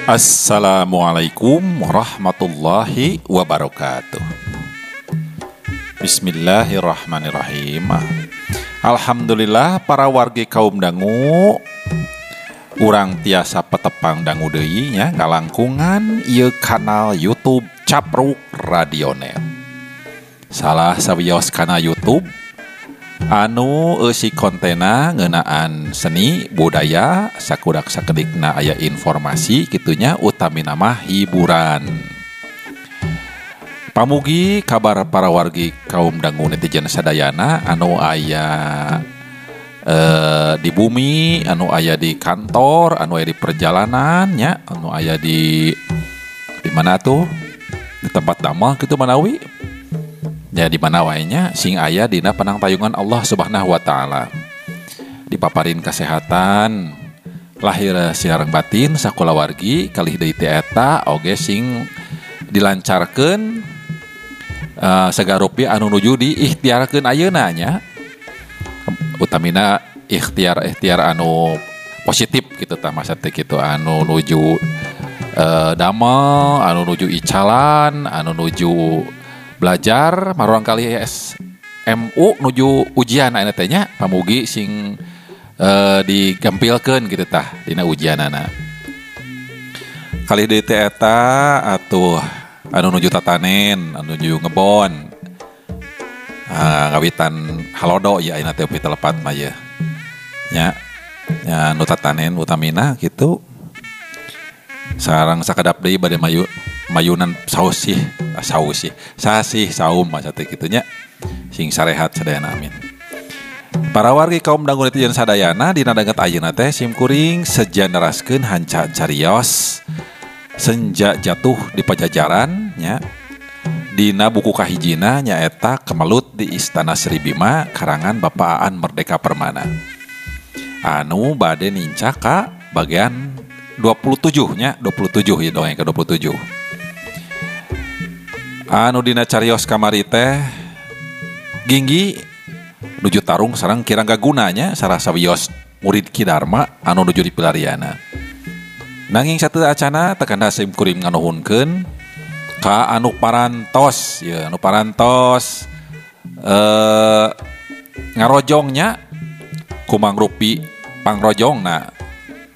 Assalamualaikum warahmatullahi wabarakatuh. Bismillahirrahmanirrahim. Alhamdulillah para wargi kaum dangu, urang tiasa petepang dangu deui nya ngalangkungan ieu kanal YouTube Capruk Radionet. Salah sawios kana YouTube anu eusi kontena ngeunaan seni budaya sakudak sakedikna aya informasi kitunya utami nama hiburan. Pamugi kabar para wargi kaum dangu netizen sadayana anu aya di bumi, anu aya di kantor, anu aya di perjalanan nya, anu aya di mana tuh di tempat damel kitu manawi. Ya di mana wae nya sing aya dina panangtayungan Allah Subhanahu wa taala. Dipaparin kesehatan lahir siareng batin sakola wargi kalih deui teh eta oge sing dilancarkeun sagarupi anu nuju diikhtiarkeun ayeuna nya. Utamina ikhtiar anu positif kitu tah masa teh kitu anu nuju damel, anu nuju icalan, anu nuju belajar marang kali SMU nuju ujian ayeuna teh nya pamugi sing digampilkeun kitu tah dina ujianana. Kali deui teh eta atuh anu nuju tatanen, anu nuju ngebon. Ngawitan halodo ya ayeuna teh upi telepat mah ye. Nya anu tatanen utamina kitu. Sareng sakedap deui bade mayunan sasih saum masa teh kitu nya sing sarehat sadayana amin. Para wargi kaum dangu netizen sadayana dina danget ayeuna teh simkuring sejenderaskeun hanca carios senja jatuh di pajajaran nya. Dina buku kahijina nyaeta Kemelut di Istana Sri Bima karangan Bapak Aan Merdeka Permana. Anu bade nincak ka bagian 27 nya, 27 ya dongeng ke 27. Anu dina carios kamari teh ginggi nuju tarung sareng kirangga gunanya sarasa wios murid Ki Dharma anu nuju di pilariana. Nanging satu acana tekana sim kuring nganuhunkeun ka anu parantos ya anu parantos ngarojongnya kumang rupi pangrojongna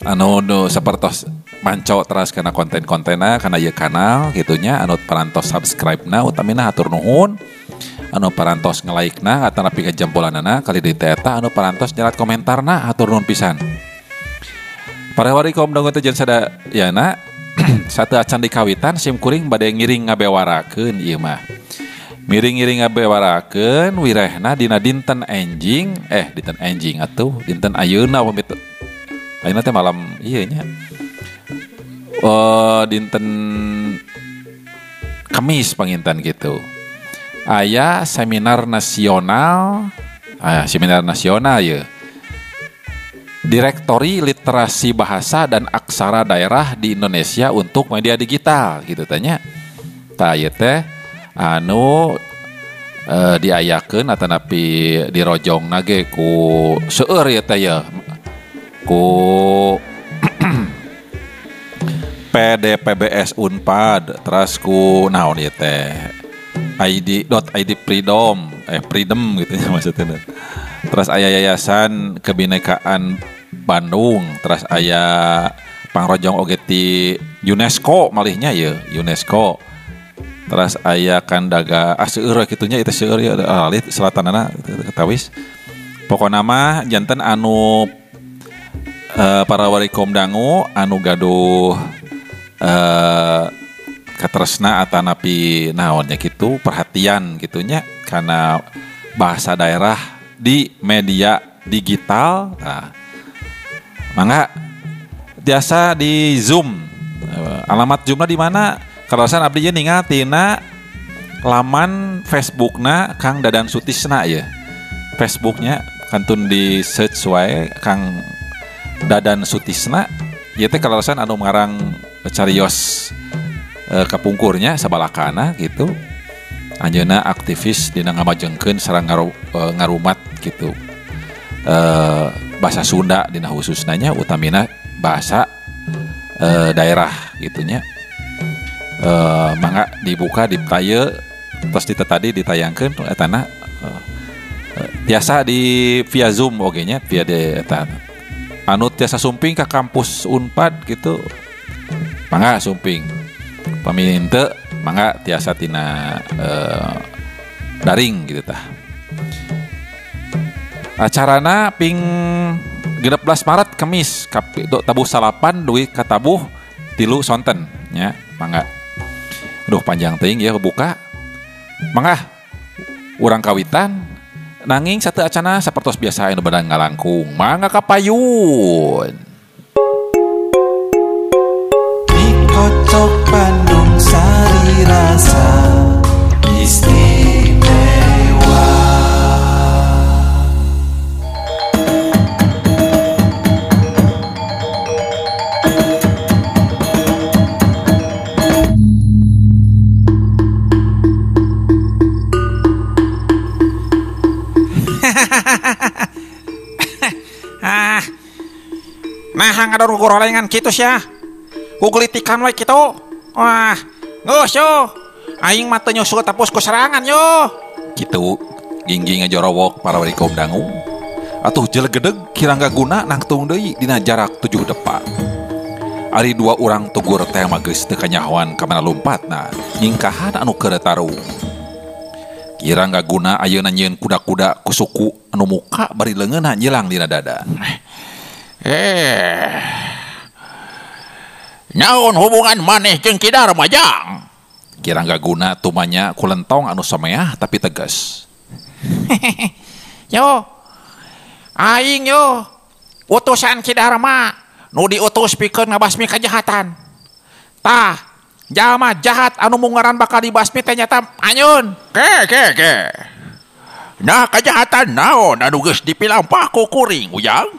anu sapertos manco teras kana konten-kontena kana ieu kanal gitunya anu parantos subscribe-na utamina hatur nuhun anu parantos nge-like-na atanapi ka jampolanana kali deui teh eta anu parantos nyerat komentarna hatur nuhun pisan. Para wargi kaum dangu netizen sadayana satu acan dikawitan sim kuring bade ngiring ngabewarakeun ieu mah. Miring-ngiring ngabewarakeun wirehna dina dinten enjing atuh dinten ayeuna pamitu. Ayeuna teh malam ieu nya. Dinten Kamis panginten gitu. Aya seminar nasional ya. Direktori Literasi Bahasa dan Aksara Daerah di Indonesia untuk Media Digital gitu tanya. Tah ieu teh anu diayakeun atanapi dirojongna ge ku seueur ieu teh ya. Ku PDPBS Unpad terus ku naon ieu teh ID freedom gitu ya maksudnya. Terus aya Yayasan Kebinekaan Bandung, terus aya pangrojong oge ti UNESCO malihnya ya UNESCO. Terus aya Kandaga seueur kitu nya eta seueur ya alit selatanana ketawis. Pokona mah janten anu para wargi kaum dangu anu gaduh katresna atanapi naonnya gitu perhatian gitunya karena bahasa daerah di media digital. Nah, mangga biasa di Zoom. Alamat Zoomna di mana? Karaosan abdi ye ningal tina laman Facebookna Kang Dadan Sutisna ya. Facebooknya kantun di search wae Kang Dadan Sutisna. Ieu teh karaosan anu ngarang carios kapungkurnya sabalakana gitu. Anjeunna aktivis dina ngamajengkeun sareng ngarumat gitu. Bahasa Sunda dina khususnanya utamina bahasa daerah gitunya. Mangga dibuka di taye terus tadi ditayangkan etana biasa di via Zoom oge nya via de eta anu tiasa sumping ke kampus Unpad gitu mangga sumping pamilih henteu mangga tiasa tina daring gitu tah. Acarana ping 16 Maret Kemis tabuh salapan duit katabuh 3 sonten nya mangga. Aduh panjang teuing ya buka. Mangga urang kawitan nanging satu acana sapertos biasa anu badan ngalangkung. Mangga kapayun. Mie kocok Bandung Sari Rasa istimewa. Nah, ngador gorengan kitu sia. Kugelitikan we kitu. Wah, geus yo. Aing mah teu nyusul tapus ku serangan yo. Kitu ginggi ngajorowok para wali kaum dangu. Atuh jelegedeg kirangga guna nangtung deui dina jarak 7 depa. Ari 2 urang tugur teh mah geus teu kanyahoan ka mana lompatna nyingkahan anu keur tarung. Kirangga guna ayeuna nyieun kuda-kuda ku suku anu muka bari leungeunna nyilang dina dada. Naon hubungan maneh jeung Ki Darmajang? Kirangga guna tumanya ku lentong anu sameah tapi tegas. Yo. Aing yo. Utusan Ki Darma nu diutus pikeun ngabasmi kajahatan. Tah, jalma jahat anu mungaran bakal dibasmi teh nyata anyun. Ke. Nah, kajahatan naon anu geus dipilampah ku kuring ujang?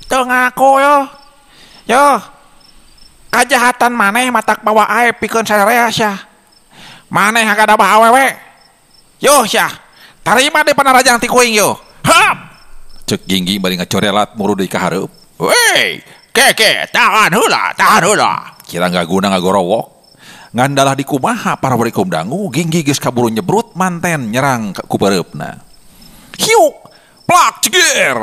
Teu ngaku yo. Yo. Kajahatan maneh matak bawa aib pikeun sareas sia. Maneh hagadabah awewe. Yo sia. Tarima deui panarajang ti kuing yo. Hap. Cek ginggi bari ngacorelat muru deui ka hareup. Weh, ke tahan heula. Kirangga guna ngagorowok. Ngandalah di kumaha para wali kaum dangu ginggi geus kaburu nyebrut manten nyerang ku bereupna. Hiu, plak cegir.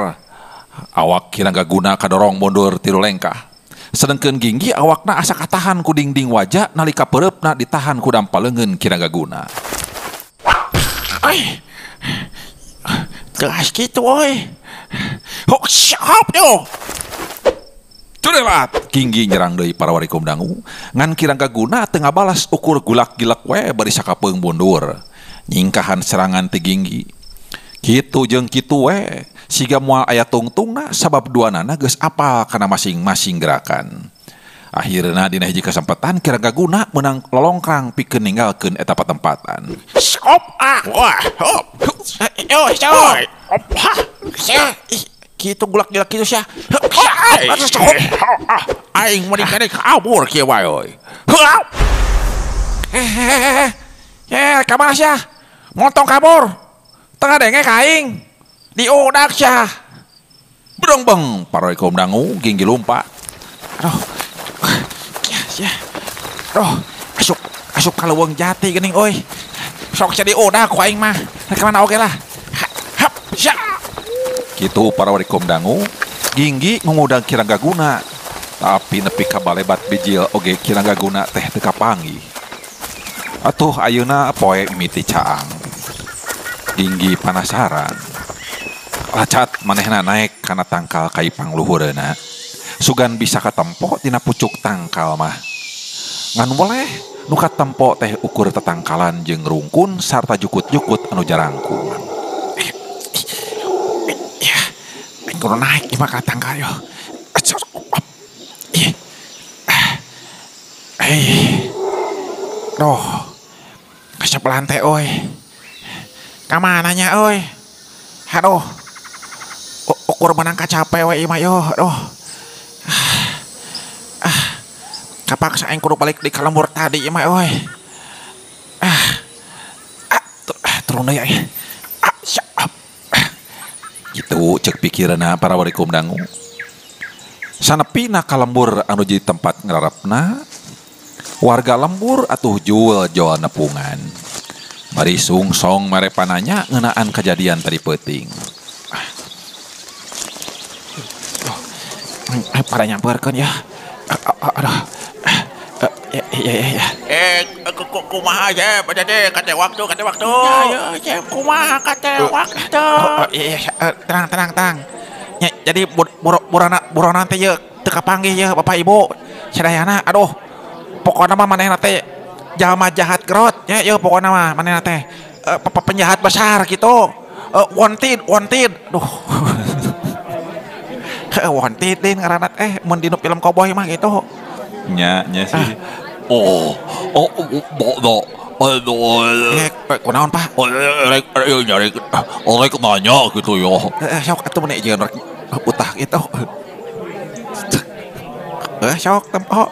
Awak kirangga guna kadorong mundur 3 lengkah. Sedengkeun ginggi awakna asa katahan ku dingding wajah nalika bereupna ditahan ku dampaleungeun kirangga guna. Ai. Geus kitu euy. Hok siap yo. Curelat ginggi nyerang deui para wali kaum dangu ngan kirangga guna teu ngabalas ukur gulak-gilak we bari sakapeung mundur. Nyingkahan serangan ti ginggi. Kitu jeung kitu we. Siga moal aya tungtungna sabab duanana geus apal kana masing-masing gerakan. Akhirna dina hiji kesempatan kirangga guna menang lolongkrang pikeun ninggalkeun eta patempatan. Stop wah hop. Yo coy. Kitu gulak-gilak kitu sia. Aing mending kene kabur kieu wae euy. Kamana sia? Montong kabur. Tengah dengek aing. Diudak sia. Bedong-beng para wali kaum dangu ginggi lompat. Aduh. Ya. Aduh, asup ka leuweung jati geuning euy. Sok jadi udak ku aing mah. Ka mana oge lah. Hap, sia. Kitu para wali kaum dangu ginggi ngungudang kirangga guna. Tapi nepi ka balebat bijil oge kirangga guna teh teu kapanggih. Atuh ayeuna poe mimiti caang. Ginggi penasaran. Lacat manehna naik kana tangkal kai pangluhureuna. Sugan bisa katempo tina pucuk tangkal mah. Ngan boleh nu katempo teh ukur tetangkalan jeung rungkun sarta jukut-jukut anu jarangkung. Ya, kudu naik di maka tangkal yo. Doh, kasep lantai oi. Kamananya oi. Aduh, ukur menang kacape we ima yo. Aduh. Kapaksa aing kudu balik di kalembur tadi ima oi. Turun deui aya. Gitu cek pikiranna para wali kaum dangu. Sanepina ka lembur anu jadi tempat ngararepna, warga lembur atuh jual nepungan. Bari sungsong marepananya ngeunaan kejadian tadi peuting. Pada nyamperkeun ya. Aduh. Ya. Kumaha ya, pada deh kate waktu. Ya, kumaha kate waktu. Tenang. Ya, jadi burona teh ye teu kapanggih ye Bapak Ibu. Sadayana aduh. Pokona mah manehna teh jalma jahat gerot ya pokona mah manehna teh penjahat besar gitu. Wanted. Duh. Wanted din ngaranna mun dinu film cowboy mah gitu. Nya sih. Kunaon Pak? Rek nanya gitu ya. Sok atuh meni jeung rek utah gitu. Sok tempo.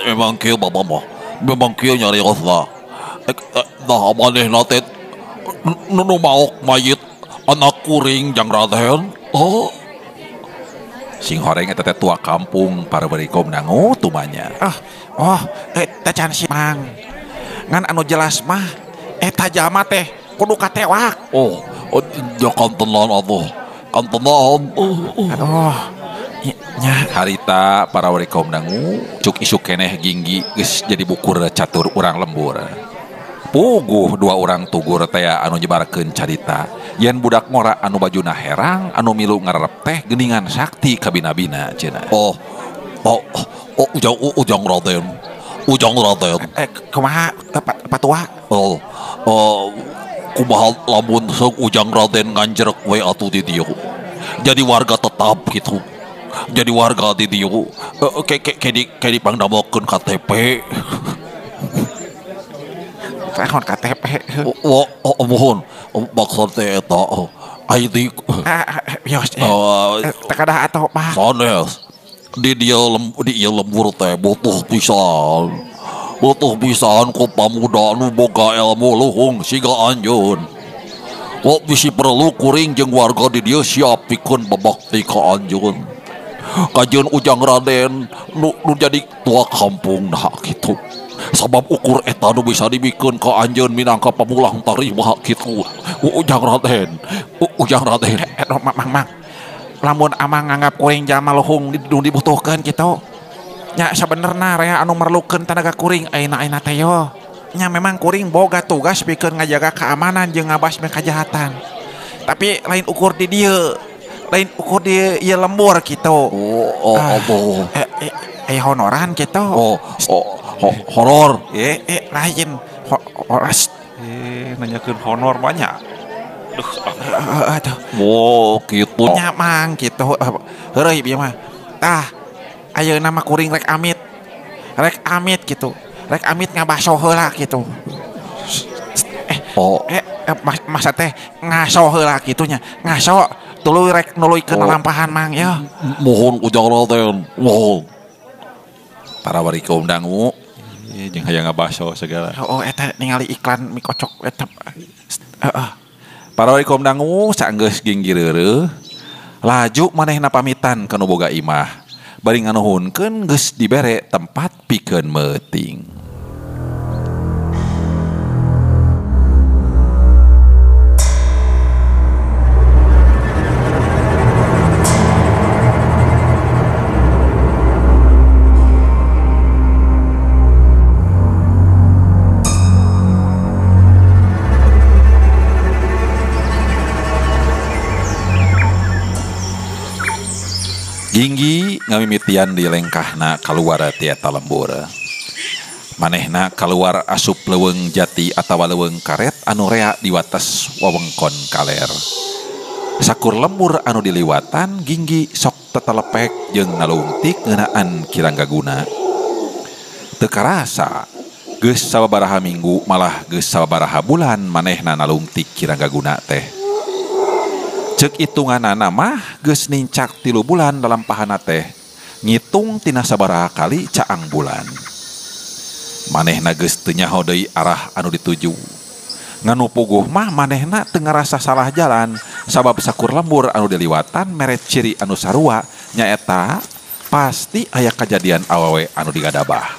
Memang kieu Bapak mah. Memang kieu nyarios lah. Nah manehna teh nu maok mayit anak kuring jang Raden. Sing horeng eta teh tua kampung Parabarikom dangu tumanya. Eta can si Mang. Ngan anu jelas mah eta jalma teh kudu katewak. Jangan tenan atuh. Kan tenan. Aduh. Nya Harita Parabarikom dangu cuk isuk keneh Ginggi geus jadi bukur catur urang lembur. Puguh dua orang tugur teh anu nyebarkeun carita yen budak ngora anu bajuna herang anu milu ngarep teh geuningan sakti ka bina-bina cenah. Ujang Raden. Kumaha patua? Kumaha lamun sok Ujang Raden nganjerek we atuh di dieu. Jadi warga tetap gitu. Jadi warga di dieu. Kayak dipangdamokeun KTP. Tahun KTP. Mohon maksud teh eta ID. Tekadah atau Pak? Sanes. Di ieu lembur teh butuh pisan ku pamuda anu boga ilmu luhung siga anjeun. Kok bisi perlu kuring jeung warga di dieu siap pikeun babakti ka anjeun. Kajeun Ujang Raden nu jadi tua kampung nah kitu. Sabab ukur eta nu bisa dibikeun ka anjeun minangka pamulang tarima kitu. Ujang Raden. Mang. Lamun amang nganggap kuring jalma luhung dibutuhkeun kitu. Nya sabenerna rea anu merlukeun tenaga kuring ayeuna teh yo. Nya memang kuring boga tugas pikeun ngajaga keamanan jeung ngabasmi kajahatan. Tapi lain ukur di dieu. Lain ukur di ieu lembur kitu. Honoran kitu. Honor. Lain. Nanyakeun honor banyak. Aduh. Gitu. Nyamang gitu. Heureui bieu mah. Ayeuna mah kuring rek amit gitu. Rek amit ngabaso heula gitu. Masa teh ngaso heula kitunya. Ngaso tuluy rek nuluykeun lampahan Mang ya. Mohon Ujang Raden. Mohon. Parabarikom dangu jeung hayang ngabaso segala. Eta ningali iklan mie kocok eta. Parabarikom dangu saenggeus Ginggi reureuh laju manehna pamitan kana boga imah. Bari nganuhunkeun geus dibere tempat pikeun meuting. Ginggi ngamimitian di lengkahna kaluar ti eta lembur. Manehna kaluar asup leuweung jati atawa leuweung karet anu rea di wates wewengkon kaler. Sakur lembur anu diliwatan Ginggi sok tetelepek jeung nalungtik ngeunaan kiranggaguna. Teu karasa geus sababaraha minggu malah geus sababaraha bulan manehna nalungtik kiranggaguna teh. Cek hitunganana mah geus nincak 3 bulan dalam pahana teh ngitung tina sabaraha kali caang bulan. Manehna geus teu nyaho deui arah anu dituju. nganu puguh mah manehna teu ngarasa salah jalan sabab sakur lembur anu diliwatan mere ciri anu sarua nyaeta pasti aya kejadian awewe anu digadabah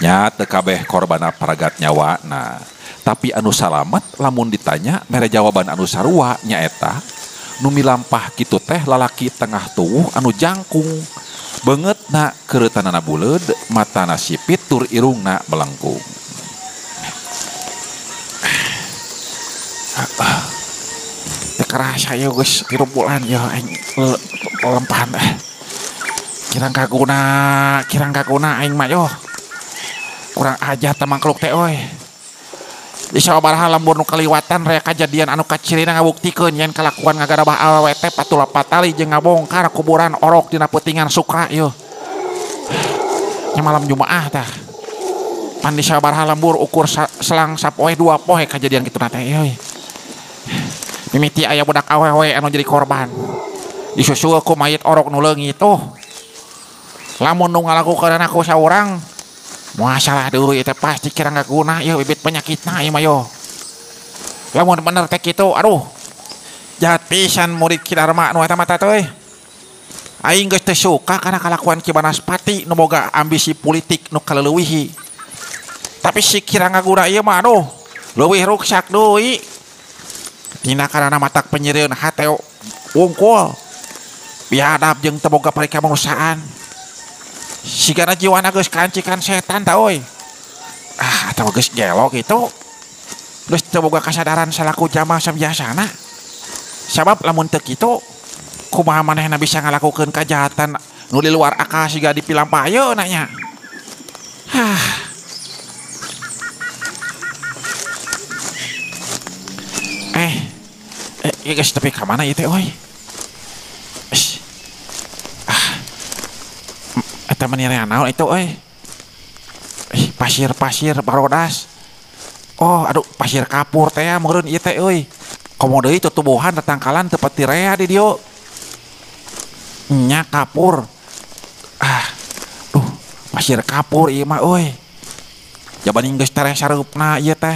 nya teu kabeh korbana paragat nyawa. Nah tapi anu salamet lamun ditanya mere jawaban anu sarua nyaeta nu milampah kitu teh lalaki tengah tuwuh anu jangkung beungeutna keuretanana buleud matana sipit tur irungna melengkung. Kerasa ya guys 3 bulan ya aing lempahan kirang kaguna aing mah yo kurang aja tamangkluk teh euy di sabaraha lembur nu kaliwatan raya kajadian anu kacirina ngabuktikeun yen kalakuan ngagarabah awewe teh patula patali jeung ngabongkar kuburan orok dina peutingan Sukra yo nya malam Jumaah tah pan di sabaraha lembur ukur selang sapoe 2 poe kajadian kitu teh euy mimiti aya budak awewe anu jadi korban disusul ku mayit orok nu leungit tuh lamun nu ngalakukeunna ku saurang masalah dulu itu pasti kira nggak guna ya bibit penyakitna ieu mah yo lamun bener teh kitu aduh jahat pisan murid Ki Dharma nu eta mah teh aing geus teu suka kana kalakuan Ki Banaspati nu boga ambisi politik nu kaleuwih tapi si kira nggak guna ieu mah aduh leuwih ruksak deui tina karana matak penyiereun hate wungkul biadab jeung teu boga parika manusiaan sigana jiwana geus kancikan setan tah euy atawa geus gelo kitu geus teu boga kasadaran salaku jamaah sabiasana sabab lamun teu kitu kumaha manehna bisa ngalakukeun kajahatan nu di luar akal siga dipilampayeuna nya guys tapi ka mana ieu teh euy eta menire naon itu euy pasir barodas oh aduh pasir kapur teh meureun ieu teh euy komo deui tutubuhan tatangkalan teu pati rea di dieu nya kapur pasir kapur ieu mah euy jabaning geus tare sareupna ieu teh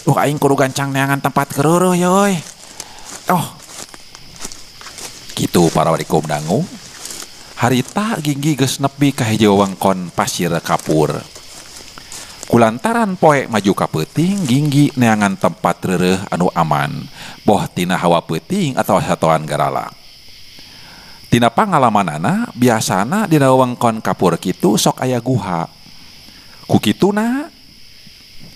aing kudu gancang neangan tempat keureuh ya euy gitu para wadikum dangu harita ginggi geus nepi ka hiji wewengkon pasir kapur kulantaran poe maju ka peuting ginggi neangan tempat reureuh anu aman boh tina hawa peuting atawa satoan garala tina pangalamanana biasana dina wewengkon kapur kitu sok aya guha ku kituna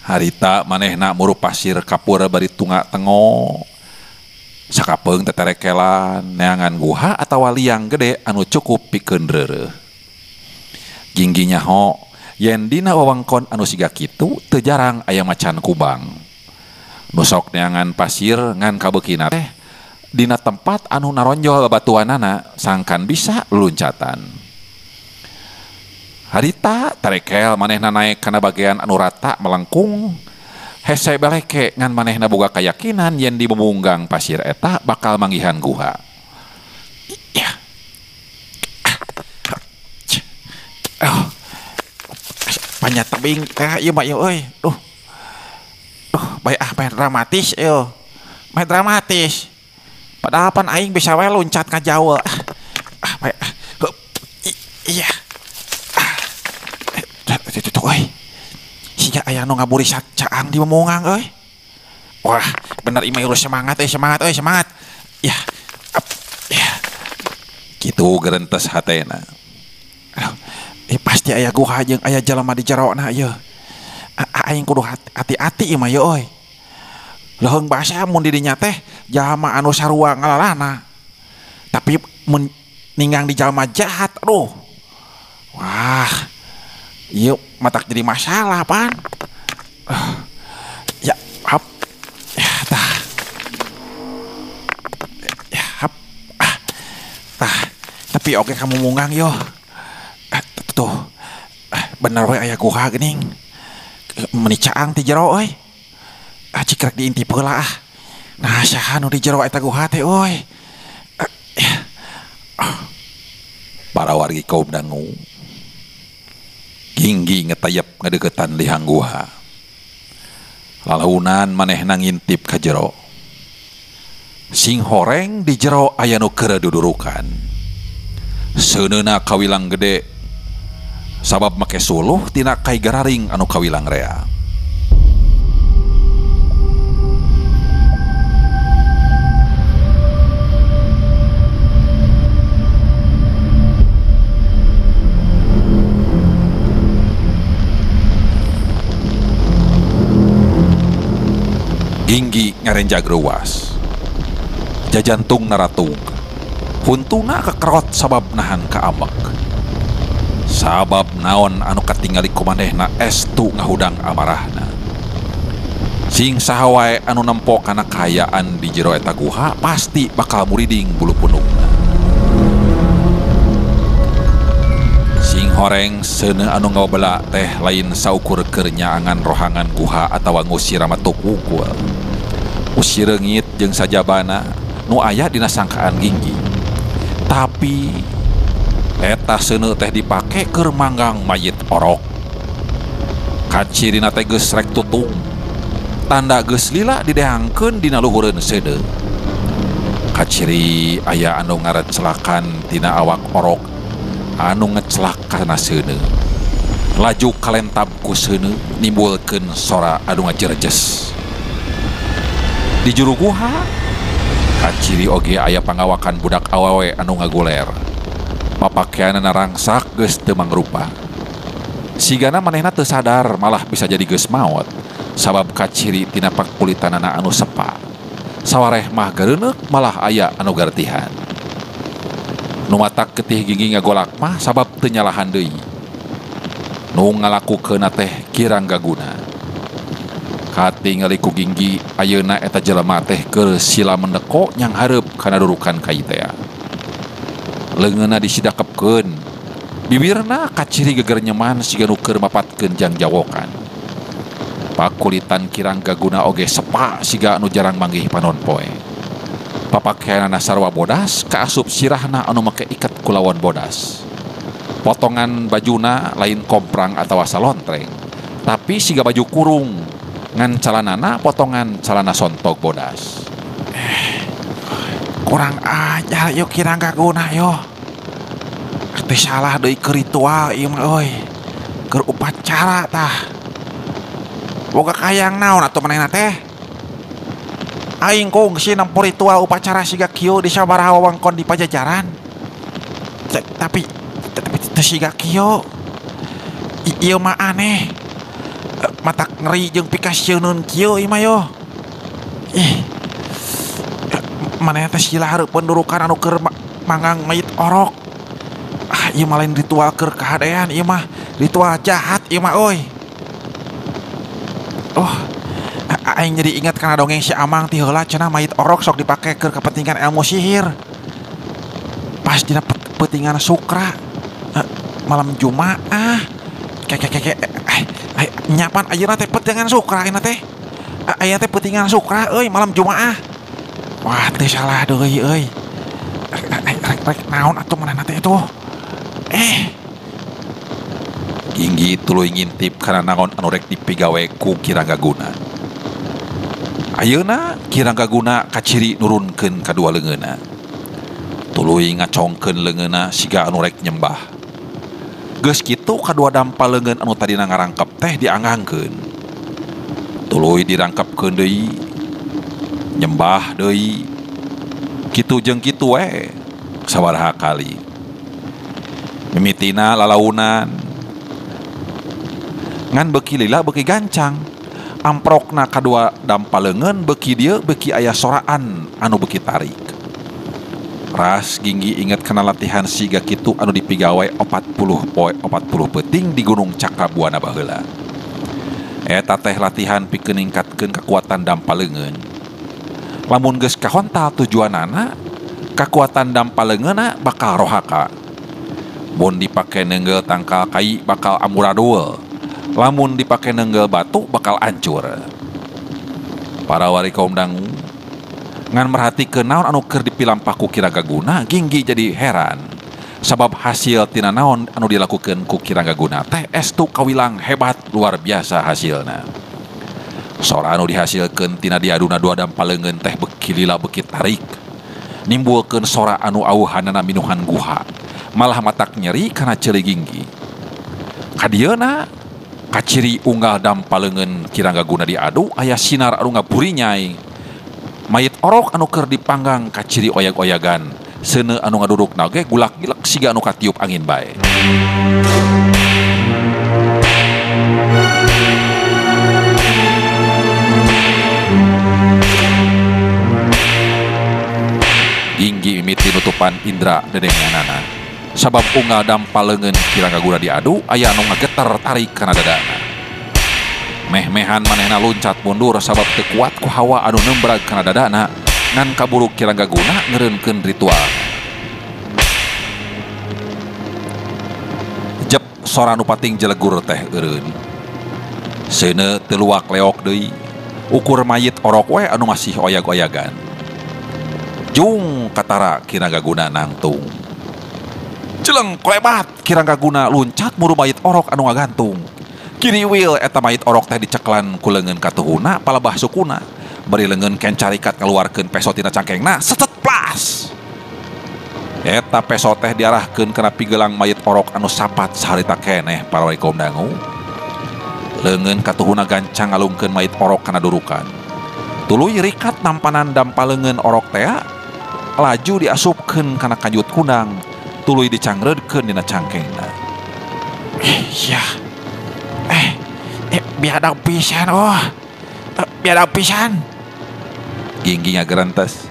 harita manehna murup pasir kapur bari tunga tengo sakapeung teterekelan neangan guha atawa liang gede anu cukup pikeun reureuh ginggi nyaho yen dina wewengkon anu siga kitu teu jarang aya macan kubang nu sok neangan pasir ngan kabeukina teh dina tempat anu naronjol babatuanana sangkan bisa luncatan harita tarekel manehna naek kana bagean anu rata melengkung hese beleke ngan manehna boga kayakinan yen di memunggang pasir eta bakal manggihan guha banyak tebing teh ieu mah euy bae main dramatis ieu main dramatis padahal pan aing bisa wae loncat ka jawa bae iya itu euy siga aya nu ngaburi caang di memungang euy wah bener imah urus semangat semangat ya kitu geurentes hatena pasti aya guha jeung aya jalema di jerona ieu aing kudu hati-hati imah ieu euy leuheung basa mun di dinya teh jalma anu sarua ngalalana tapi mun ninggang di jalma jahat aduh wah ieu matak jadi masalah pan ya hap ya tah ya hap tah tapi oke kamu munggang yo tuh bener we aya guha geuning meuni caang ti jero euy cikrek diintip heula nah saha nu di jero eta guha teh euy para wargi kaum dangu ginggi ngetayap ngadeukeutan lihang guha Lalaunan manehna ngintip ka jero. Sing horeng di jero aya nu keur dudurukan. Seuneuna kawilang gede sabab make suluh tina kai gararing anu kawilang rea. Ginggi ngarenjag ruas. Jajantung naratung. Huntuna kekerot sabab nahan kaamek. Sabab naon anu katingali ku manehna estu ngahudang amarahna. Sing saha wae anu nempo kana kaayaan di jero eta guha pasti bakal muriding bulu punungna. Sing horeng seuneu anu ngabela teh lain saukur keur nyaangan rohangan guha atawa ngusir matuk wungkul. Usir reungit jeung sajabana nu aya dina sangkaan Ginggi. Tapi eta seuneu teh dipake keur manggang mayit orok. Kacirina teh geus rek tutung. Tanda geus lila didehangkeun dina luhureun seudeu. Kaciri aya anu ngarecelakan tina awak orok anu ngecelak kana seuneu. Laju kalentab ku seuneu nimbulkeun sora anu ngajerjes. Di juru guha kaciri oge aya pangawakan budak awewe anu ngaguler. Papakeanana rangsak geus teu mangrupa. Sigana manehna teu sadar malah bisa jadi geus maot sabab kaciri tina pakulitanana anu sepa. Sawareh mah gareuneuk malah aya anu gartihan. Nu matak getih Ginggi ngagolak mah sabab teu nyalahan deui. Nu ngalakukeunna teh kirang gaguna. Katingali ku Ginggi ayeuna eta jelema teh keur sila mendeko nyang hareup kana durukan kai teh. Leungeunna disidakepkeun. Bibirna kaciri geger nyeman siga nu keur mapatkeun jang jawokan. Pakulitan kirang gaguna oge sepa siga anu jarang manggih panon poe. Papakeanana sarwa bodas kaasup sirahna anu make iket kulawan bodas. Potongan bajuna lain komprang atawa salontreng, tapi siga baju kurung. Ngan calanana potongan calana sontok bodas. Kurang ajar yo kirang gaguna yo. Teu salah deui keur ritual ieu mah euy. Keur upacara tah. Boga kayang naon atuh manehna teh? Aing kungsi nempo ritual upacara siga kieu di sabaraha wewengkon di Pajajaran. Tapi teu siga kieu. Ieu mah aneh. Matak ngeri jeung pikasieunun kieu ieu mah yo. Manehna teh sila hareupeun durukan anu keur manggang mayit orok. Ieu mah lain ritual keur kahadean, ieu mah ritual jahat ieu mah euy. Aing jadi ingat kana dongeng si Amang ti heula cenah mayit orok sok dipake keur kepentingan ilmu sihir. Pas dina peutingan sukra malam Jumaah. Nyapan ayeuna teh peutingan sukra ayeuna teh. Aya teh peutingan sukra euy malam Jumaah. Wah, teu salah deui euy. Rek naon atuh manehna teh atuh? Ginggi tuluy ngintip kana naon anu rek dipigawe ku kirang gaguna. Ayeuna kirang gaguna kaciri nurunkeun kadua leungeunna. Tuluy ngacongkeun leungeunna siga anu rek nyembah. Geus kitu kadua dampal leungeun anu tadina ngarangkep teh dianggangkeun. Tuluy dirangkepkeun deui. Nyembah deui. Kitu jeung kitu we sabaraha kali. Mimitina lalaunan. Ngan beuki lila beuki gancang. Amprokna kadua dampal leungeun beuki dieu beuki aya soraan anu beuki tarik. Ras Ginggi inget kana latihan siga kitu anu dipigawe 40 poe 40 peuting di Gunung Cakrabuana baheula. Eta teh latihan pikeun ningkatkeun kekuatan dampal leungeun. Lamun geus kahontal tujuanana, kekuatan dampal leungeunna bakal rohaka. Mun dipake neunggel tangkal kai bakal amburadul. Lamun dipake neunggel batu bakal hancur. Para wari kaum dangu ngan merhatikeun naon anu keur dipilampah ku Kiragaguna, Ginggi jadi heran sabab hasil tina naon anu dilakukeun ku Kiragaguna teh estu kawilang hebat luar biasa hasilna. Sora anu dihasilkeun tina diaduna dua dampaleungeun teh beki lila beki tarik. Nimbulkeun sora anu auhanana minuhan guha. Malah matak nyeri kana ceuli ginggi. Kadieuna kaciri unggal dampaleungeun kirangga guna diadu aya sinar anu ngaburi nyai. Mayit orok anu keur dipanggang kaciri oyag-oyagan. Seuneu anu ngadudukna ge gulak-gilek siga anu katiup angin bae. Ginggi mimiti nutupan indra dedenganana. Sabab unggal dampaleungeun kirangga guna diadu aya anu ngageter tarik kana dadana. Meh-mehan manehna loncat mundur sabab teu kuat ku hawa anu nembrag kana dadana ngan kaburu kirangga guna ngeureunkeun ritual. Jep sora nu pating jelegur teh eureun. Seuneu teu luak leok deui. Ukur mayit orok we anu masih oyag-oyagan. Jung katara kirangga guna nangtung. Jeleng klebat kirangga guna luncat muru mayit orok anu ngagantung. Kiriwil eta mayit orok teh diceklan ku leungeun katuhuna palebah sukuna. Bari leungeun kencarikat ngaluarkeun peso tina cangkengna setet plas. Eta peso teh diarahkeun kana pigelang mayit orok anu sapat saharita keneh pararikom dangu. Leungeun katuhuna gancang ngalungkeun mayit orok kana durukan. Tuluy rikat nampanan dampaleungeun orok teh laju diasupkeun kana kajut kunang. Tuluy dicangreudkeun dina cangkengna. Yah. Biadab pisan biadab pisan. Ginggi ngagerentes.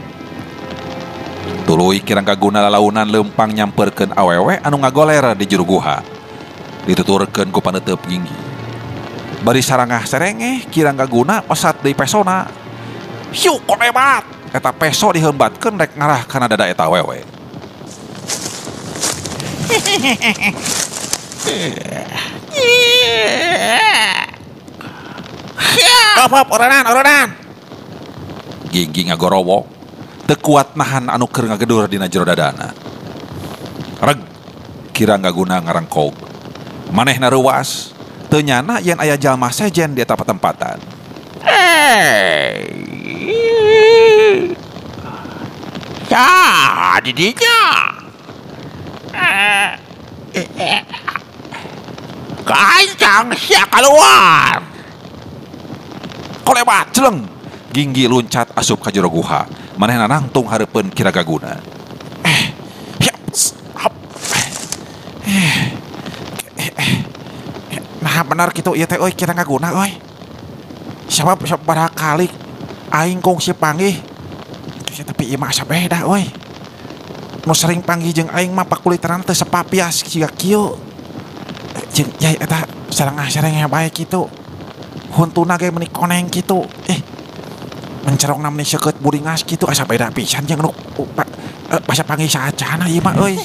Tuluy kirangga guna lalaunan leumpang nyamperkeun awewe anu ngagoler di juru guha. Dituturkeun ku paneuteub Ginggi. Bari sarangah serengeh kirangga guna osat deui pesona. Hiu konebat. Eta peso diheumbatkeun rek ngarah kana dada eta awewe. Apa oranan. Ginggi ngagorowo teu kuat nahan anu keur ngagedur dina jero dadana. Reg kirangga guna ngarengkog. Manehna reuwas teu nyana yen aya jalma sejen di eta patempatan. Ya, didinya. Kancang sia keluar. Kolebat jeleng. Ginggi luncat asup ka jero guha. Manehna nangtung hareupeun kirangga guna. Nah benar kitu ieu teh euy kirangga guna euy. Sabab barakali aing kongsi panggih. Tapi ieu mah asa beda euy. Nu sering panggih jeung aing mah pakuliteran teu sapapias siga kieu. Jeung yai eta sareng bae kitu. Huntuna ge meuni koneng kitu. Mencerongna meuni seukeut buringas kitu asa beda pisan jeung nu basa panggih saacana ieu mah euy.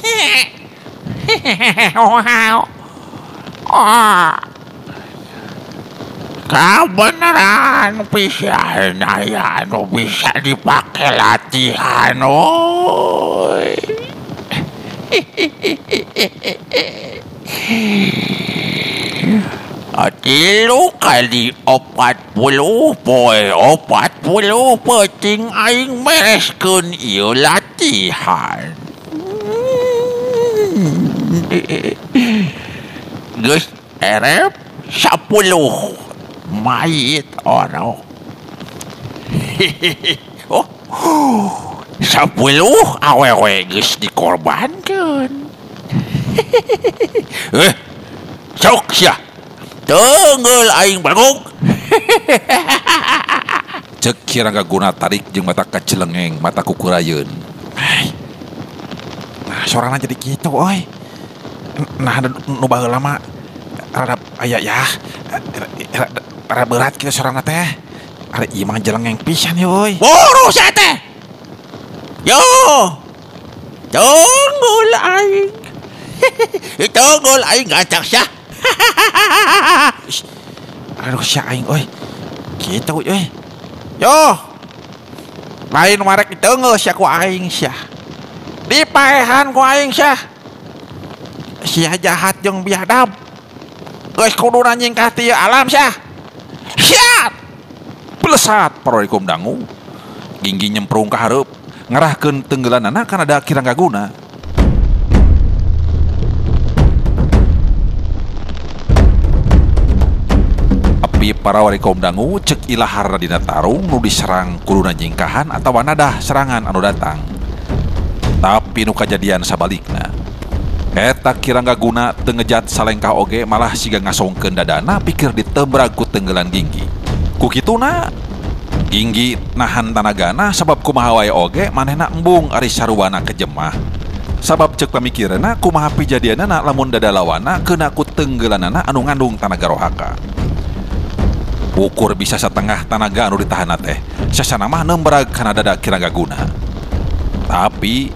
Kebenaran pisan aya anu bisa dipake latihan euy. Tilu kali 40 poe 40 penting aing bereskeun ieu latihan. Geus erep 10 mayit orok. 10 awewe geus dikorbankeun. Sok sia. Tunggul aing bagong. Cek kirangga guna tarik jeung mata kacelengeng mata kukurayeun. Nah sorana jadi kitu euy. Nah nu baheula mah rada aya ya. Rada berat kitu sorana teh. Ari ieu mah jelengeng pisan euy. Buru sia teh. Yo. Tunggul aing. Tunggul aing gacak sia. Aduh sia aing euy. Kitu euy. Yo. Lain marek diteungeuh sia ku aing sia. Dipaehan ku aing sia. Sia jahat jeung biadab. Geus kudu nyingkah ti alam sia. Siap. Belesat parorikum dangu. Ginggi nyemprung ka hareup, ngarahkeun tenggelanana kana da kirang gaguna. Api parorikum dangu cek ilahar dina tarung nu diserang kuduna jingkahan atawa nadah serangan anu datang. Tapi nu kajadian sabalikna. Eta kirang gaguna tengejat salengkah oge malah siga ngasongkeun dadana pikir ditebrag ku tenggelan Ginggi. Ku kituna Ginggi nahan tanagana sabab kumaha wae oge manehna embung ari saruana kejemah. Sabab cek pamikireuna kumaha pijadianana lamun dadalawana keuna ku tenggelanana anu ngandung tanaga rohaka. Ukur bisa setengah tanaga anu ditahana teh. Sasana mah nembrag kana dada kirang gaguna. Tapi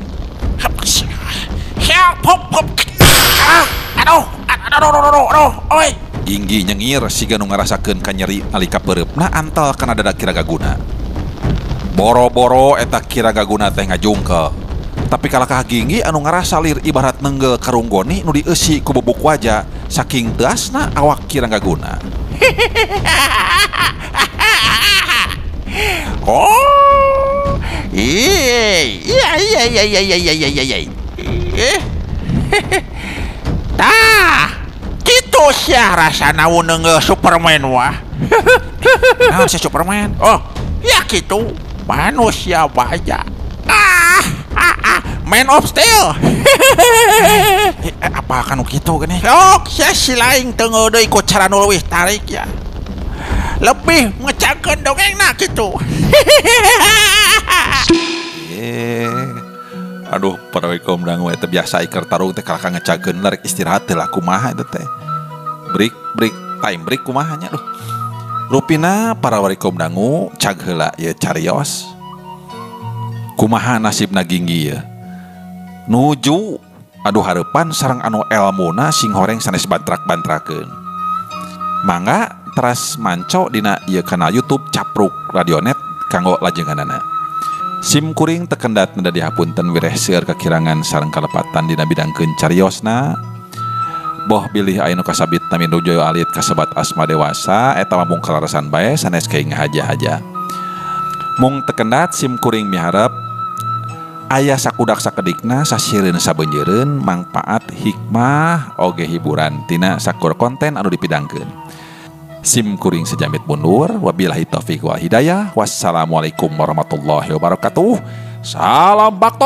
aduh, oi. Ginggi nyengir siga nu ngarasakeun kanyeri alika peureupna antal kana dada kirang gaguna. Boro-boro eta kirang gaguna teh ngajungkel. Tapi kalakah Ginggi anu ngarasa lir ibarat nenggel karung goni nu dieusi ku bubuk waja saking teasna awak kirang gaguna. Oh, iya. Tah, gitu sia rasana neungeul Superman wah. Naon si Superman? Oh, ya gitu. Manusia baja. Man of Steel. Apa kanu kitu gini? Yok, sia si laing teu deui ku cara nu leuwih tarik ya. Lebih ngecakeun dongengna kitu. Aduh, parorikum dangu eta biasa iker tarung teh kalaka ngecakeun larek istirahat teh lah kumaha eta teh. Break, time break kumaha nya duh. Rupina parorikum dangu cag heula ieu carios. Kumaha nasibna Ginggi ya. Nuju aduh hareupan sareng anu elmuna sing horeng sanes bantrak-bantrakeun. Mangga teras manco dina ieu kanal YouTube Capruk Radionet kanggo lajenganana. Sim kuring tekendat nada dihapunten wireh seueur kakirangan sareng kalepatan dina bidangkeun cariosna. Boh bilih aya nu kasabit nami nuju alit kasebat asma dewasa eta mung kalarasan bae sanes kaing ngahaja-haja. Mung tekendat sim kuring miharep aya sakudak sakedikna sasiereun sabeunjeureun mangpaat hikmah oge hiburan tina sakur konten anu dipidangkeun. Sim kuring sejamit mundur. Wabillahi taufiq wal hidayah. Wassalamualaikum warahmatullahi wabarakatuh. Salam bakto.